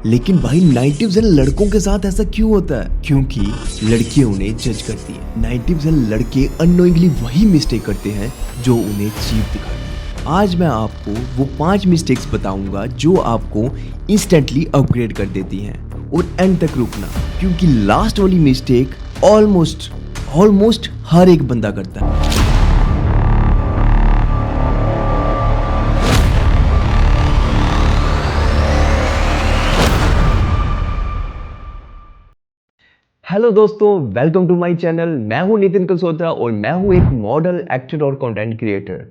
लेकिन भाई 90% लड़कों के साथ ऐसा क्यों होता है? क्योंकि लड़कियां उन्हें जज करती हैं। 90% लड़के अननोइंगली वही मिस्टेक करते हैं जो उन्हें चीप दिखाती है। आज मैं आपको वो 5 मिस्टेक्स बताऊंगा जो आपको इंस्टेंटली अपग्रेड कर देती हैं। और एंड तक रुकना, क्योंकि लास्ट वाली मिस्टेक ऑलमोस्ट हर एक बंदा करता है। हेलो दोस्तों, वेलकम टू माय चैनल। मैं हूं नितिन कलसोत्रा और मैं हूं एक मॉडल, एक्टर और कंटेंट क्रिएटर।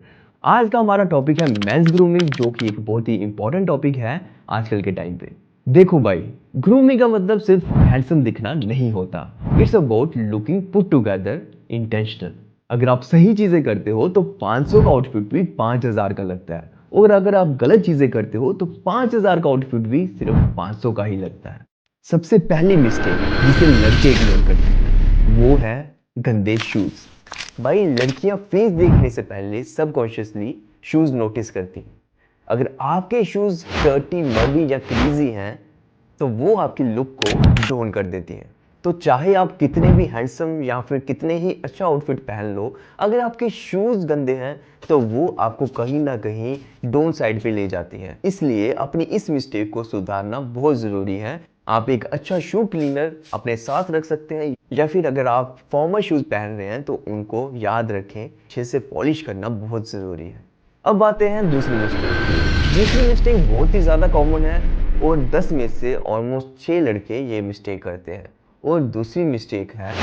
आज का हमारा टॉपिक है मेंस ग्रूमिंग, जो कि एक बहुत ही इंपॉर्टेंट टॉपिक है आजकल के टाइम पे। देखो भाई, ग्रूमिंग का मतलब सिर्फ हैंडसम दिखना नहीं होता। It's about looking put together, intentional. अगर आप सही चीजें करते हो तो 500 का आउटफिट भी 5000 का लगता है, और अगर आप गलत चीजें करते हो तो 5000 का आउटफिट भी सिर्फ 500 का ही लगता है। सबसे पहली मिस्टेक जिसे लड़के इग्नोर करते हैं वो है गंदे शूज। भाई, लड़कियां फेस देखने से पहले सबकॉन्शियसली शूज नोटिस करती हैं। अगर आपके शूज डर्टी, मडी या क्रीजी हैं तो वो आपकी लुक को डाउन कर देती हैं। तो चाहे आप कितने भी हैंडसम या फिर कितने ही अच्छा आउटफिट पहन लो, अगर आपके शूज गंदे हैं तो वो आपको कहीं ना कहीं डाउन साइड पे ले जाती हैं। इसलिए अपनी इस मिस्टेक को सुधारना बहुत ज़रूरी है। आप एक अच्छा शू क्लीनर अपने साथ रख सकते हैं, या फिर अगर आप फॉर्मल शूज पहन रहे हैं तो उनको याद रखें, अच्छे से पॉलिश करना बहुत ज़रूरी है। अब आते हैं दूसरी मिस्टेक। दूसरी मिस्टेक बहुत ही ज़्यादा कॉमन है और 10 में से ऑलमोस्ट 6 लड़के ये मिस्टेक करते हैं। और दूसरी मिस्टेक है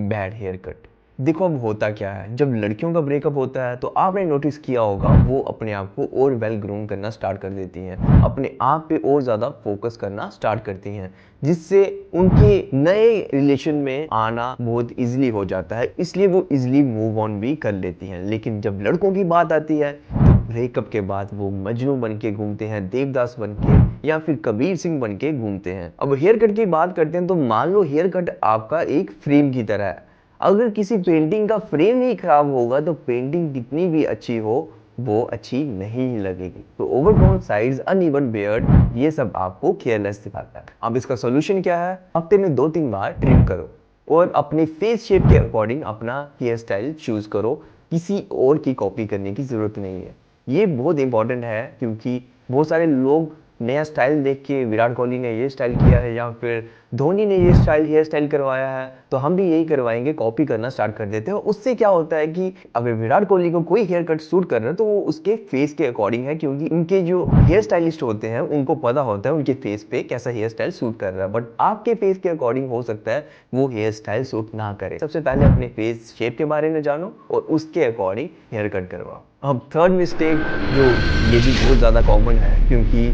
बैड हेयर कट। देखो, अब होता क्या है, जब लड़कियों का ब्रेकअप होता है तो आपने नोटिस किया होगा वो अपने आप को और वेल ग्रूम करना स्टार्ट कर देती हैं, अपने आप पे और ज़्यादा फोकस करना स्टार्ट करती हैं, जिससे उनके नए रिलेशन में आना बहुत इजीली हो जाता है। इसलिए वो इजीली मूव ऑन भी कर लेती हैं। लेकिन जब लड़कों की बात आती है तो ब्रेकअप के बाद वो मजनू बन के घूमते हैं, देवदास बन के या फिर कबीर सिंह बन के घूमते हैं। अब हेयर कट की बात करते हैं तो मान लो हेयर कट आपका एक फ्रेम की तरह है। अगर किसी पेंटिंग का फ्रेम ही खराब होगा तो पेंटिंग कितनी भी अच्छी हो वो अच्छी नहीं लगेगी। तो ओवरड्रॉन साइड्स, अनइवन बियर्ड, ये सब आपको केयरलेस दिखाता है। अब इसका सोल्यूशन क्या है? हफ्ते में 2-3 बार ट्रिम करो और अपने फेस शेप के अकॉर्डिंग अपना हेयर स्टाइल चूज करो। किसी और की कॉपी करने की जरूरत नहीं है। ये बहुत इंपॉर्टेंट है, क्योंकि बहुत सारे लोग नया स्टाइल देख के, विराट कोहली ने ये स्टाइल किया है या फिर धोनी ने ये हेयर स्टाइल करवाया है तो हम भी यही करवाएंगे, कॉपी करना स्टार्ट कर देते हैं। उससे क्या होता है कि अगर विराट कोहली को कोई हेयर कट सूट कर रहा है तो वो उसके फेस के अकॉर्डिंग है, क्योंकि उनके जो हेयर स्टाइलिस्ट होते हैं उनको पता होता है उनके फेस पे कैसा हेयर स्टाइल सूट कर रहा है। बट आपके फेस के अकॉर्डिंग हो सकता है वो हेयर स्टाइल सूट ना करे। सबसे पहले अपने फेस शेप के बारे में जानो और उसके अकॉर्डिंग हेयर कट करवाओ। अब थर्ड मिस्टेक, जो ये भी बहुत ज़्यादा कॉमन है, क्योंकि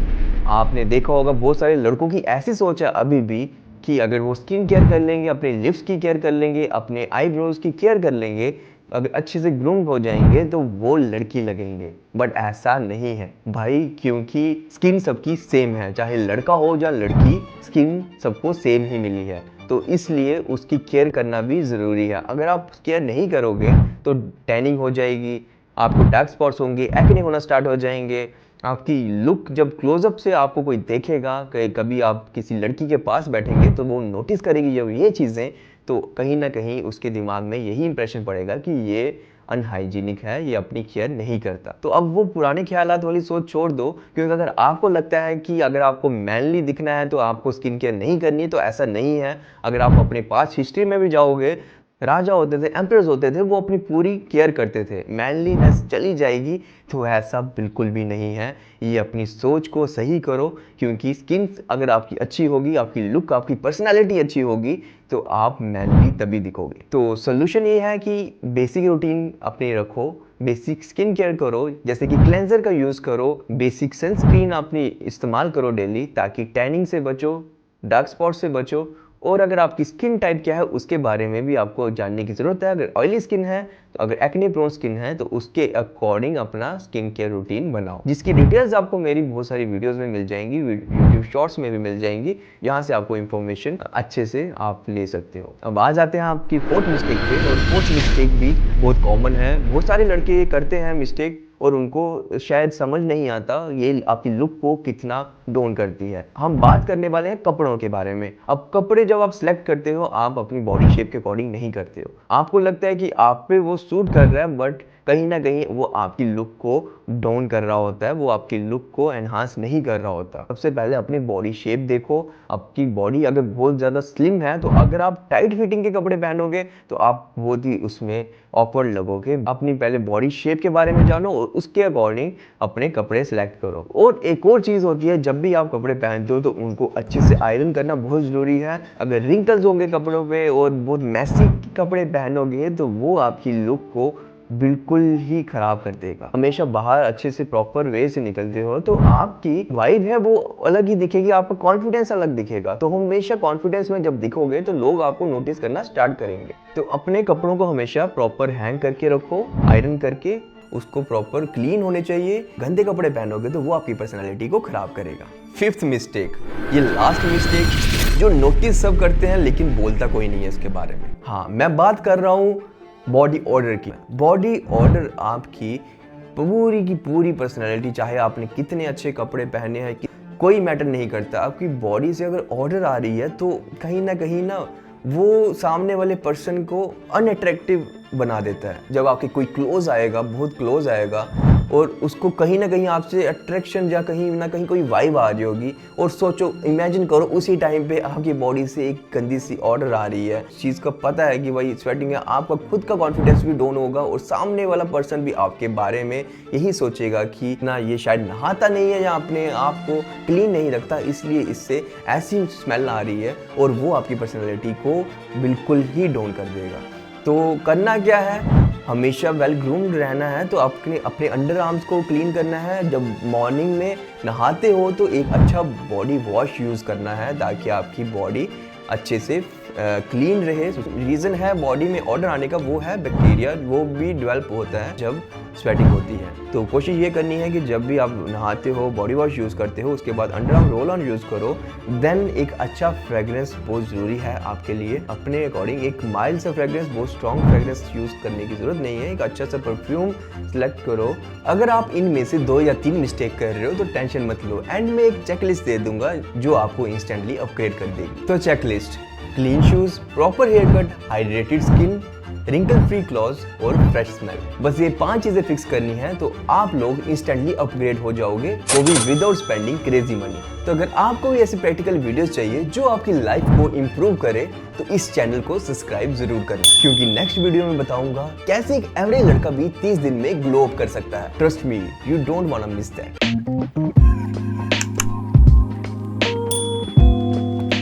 आपने देखा होगा बहुत सारे लड़कों की ऐसी सोच है अभी भी कि अगर वो स्किन केयर कर लेंगे, अपने लिप्स की केयर कर लेंगे, अपने आईब्रोज की केयर कर लेंगे, अगर अच्छे से ग्रूम हो जाएंगे तो वो लड़की लगेंगे। बट ऐसा नहीं है भाई, क्योंकि स्किन सबकी सेम है, चाहे लड़का हो या लड़की, स्किन सबको सेम ही मिली है। तो इसलिए उसकी केयर करना भी ज़रूरी है। अगर आप केयर नहीं करोगे तो टैनिंग हो जाएगी, आपको डार्क स्पॉट्स होंगे, एक्ने होना स्टार्ट हो जाएंगे। आपकी लुक जब क्लोजअप से आपको कोई देखेगा, कभी आप किसी लड़की के पास बैठेंगे तो वो नोटिस करेगी जब ये चीज़ें, तो कहीं ना कहीं उसके दिमाग में यही इंप्रेशन पड़ेगा कि ये अनहाइजीनिक है, ये अपनी केयर नहीं करता। तो अब वो पुराने ख्यालात वाली सोच छोड़ दो, क्योंकि अगर आपको लगता है कि अगर आपको मैनली दिखना है तो आपको स्किन केयर नहीं करनी, तो ऐसा नहीं है। अगर आप अपने पास्ट हिस्ट्री में भी जाओगे, राजा होते थे, एम्परर्स होते थे, वो अपनी पूरी केयर करते थे, मैनलीनेस चली जाएगी। तो ऐसा बिल्कुल भी नहीं है। ये अपनी सोच को सही करो, क्योंकि स्किन अगर आपकी अच्छी होगी, आपकी लुक, आपकी पर्सनालिटी अच्छी होगी तो आप मैनली तभी दिखोगे। तो सोल्यूशन ये है कि बेसिक रूटीन अपने रखो, बेसिक स्किन केयर करो, जैसे कि क्लेंजर का यूज़ करो, बेसिक सनस्क्रीन अपनी इस्तेमाल करो डेली, ताकि टैनिंग से बचो, डार्क स्पॉट से बचो। और अगर आपकी स्किन टाइप क्या है उसके बारे में भी आपको जानने की ज़रूरत है। अगर ऑयली स्किन है, तो अगर एक्ने प्रोन स्किन है तो उसके अकॉर्डिंग अपना स्किन केयर रूटीन बनाओ, जिसकी डिटेल्स आपको मेरी बहुत सारी वीडियोस में मिल जाएंगी, यूट्यूब शॉर्ट्स में भी मिल जाएंगी। यहाँ से आपको इन्फॉर्मेशन अच्छे से आप ले सकते हो। अब आ जाते हैं आपकी फोर्थ मिस्टेक पे, और फोर्थ मिस्टेक भी बहुत कॉमन है, बहुत सारे लड़के ये करते हैं मिस्टेक, और उनको शायद समझ नहीं आता ये आपकी लुक को कितना डाउन करती है। हम बात करने वाले हैं कपड़ों के बारे में। अब कपड़े जब आप सिलेक्ट करते हो, आप अपनी बॉडी शेप के अकॉर्डिंग नहीं करते हो। आपको लगता है कि आप पे वो सूट कर रहा है, बट कहीं ना कहीं वो आपकी लुक को डाउन कर रहा होता है, वो आपकी लुक को एनहांस नहीं कर रहा होता। सबसे पहले अपनी बॉडी शेप देखो। आपकी बॉडी अगर बहुत ज़्यादा स्लिम है तो अगर आप टाइट फिटिंग के कपड़े पहनोगे तो आप बहुत ही उसमें ऑकवर्ड लगोगे। अपनी पहले बॉडी शेप के बारे में जानो और उसके अकॉर्डिंग अपने कपड़े सिलेक्ट करो। और एक और चीज़ होती है, जब भी आप कपड़े पहनते हो तो उनको अच्छे से आयरन करना बहुत ज़रूरी है। अगर रिंकल्स होंगे कपड़ों पे और बहुत मैसी कपड़े पहनोगे तो वो आपकी लुक को बिल्कुल ही खराब कर देगा। हमेशा बाहर अच्छे से प्रॉपर वे से निकलते हो तो आपकी वाइब है वो अलग ही दिखेगी, आपका कॉन्फिडेंस अलग दिखेगा। तो हमेशा कॉन्फिडेंस में जब दिखोगे तो लोग आपको नोटिस करना स्टार्ट करेंगे। तो अपने कपड़ों को हमेशा प्रॉपर हैंग करके रखो, आयरन करके, उसको प्रॉपर क्लीन होने चाहिए। गंदे कपड़े पहनोगे तो वो आपकी पर्सनैलिटी को खराब करेगा। फिफ्थ मिस्टेक, ये लास्ट मिस्टेक जो नोटिस सब करते हैं लेकिन बोलता कोई नहीं है इसके बारे में। हाँ, मैं बात कर रहा हूँ बॉडी ऑर्डर की। बॉडी ऑर्डर आपकी पूरी की पूरी पर्सनैलिटी, चाहे आपने कितने अच्छे कपड़े पहने हैं, कोई मैटर नहीं करता। आपकी बॉडी से अगर ऑर्डर आ रही है तो कहीं ना वो सामने वाले पर्सन को अनअट्रैक्टिव बना देता है। जब आपके कोई क्लोज आएगा, बहुत क्लोज आएगा और उसको कहीं ना कहीं आपसे अट्रैक्शन या कहीं ना कहीं कोई वाइब आ रही होगी, और सोचो, इमेजिन करो उसी टाइम पे आपकी बॉडी से एक गंदी सी ऑर्डर आ रही है, चीज़ का पता है कि भाई स्वेटिंग है, आपका खुद का कॉन्फिडेंस भी डाउन होगा और सामने वाला पर्सन भी आपके बारे में यही सोचेगा कि ना ये शायद नहाता नहीं है या अपने आप को क्लीन नहीं रखता, इसलिए इससे ऐसी स्मेल आ रही है, और वो आपकी पर्सनैलिटी को बिल्कुल ही डाउन कर देगा। तो करना क्या है, हमेशा वेल ग्रूम्ड रहना है। तो अपने अंडर आर्म्स को क्लीन करना है। जब मॉर्निंग में नहाते हो तो एक अच्छा बॉडी वॉश यूज़ करना है ताकि आपकी बॉडी अच्छे से क्लीन रहे। रीज़न है बॉडी में ऑर्डर आने का वो है बैक्टीरिया, वो भी डेवलप होता है जब स्वेटिंग होती है। तो कोशिश ये करनी है कि जब भी आप नहाते हो, बॉडी वॉश यूज़ करते हो, उसके बाद under arm roll on use करो। देन एक अच्छा फ्रेगरेंस बहुत ज़रूरी है आपके लिए। अपने अकॉर्डिंग एक माइल्ड सा फ्रेगरेंस, बहुत स्ट्रॉन्ग फ्रेगरेंस यूज़ करने की ज़रूरत नहीं है। एक अच्छा सा परफ्यूम सेलेक्ट करो। अगर आप इनमें से 2 या 3 मिस्टेक कर रहे हो तो टेंशन मत लो, एंड में एक चेकलिस्ट दे दूंगा जो आपको इंस्टेंटली अपग्रेड कर देगी। तो checklist: clean shoes, proper hair cut, hydrated skin, wrinkle free clothes और फ्रेश स्मेल। बस ये 5 चीजें फिक्स करनी है तो आप लोग इंस्टेंटली अपग्रेड हो जाओगे, वो भी विदाउट स्पेंडिंग क्रेजी मनी। तो अगर आपको भी ऐसे प्रैक्टिकल वीडियोस चाहिए जो आपकी लाइफ को इंप्रूव करे तो इस चैनल को सब्सक्राइब जरूर करें, क्योंकि नेक्स्ट वीडियो में बताऊंगा कैसे एक एवरेज लड़का भी 30 दिन में ग्लो अप कर सकता है। Trust me, you don't want to miss that.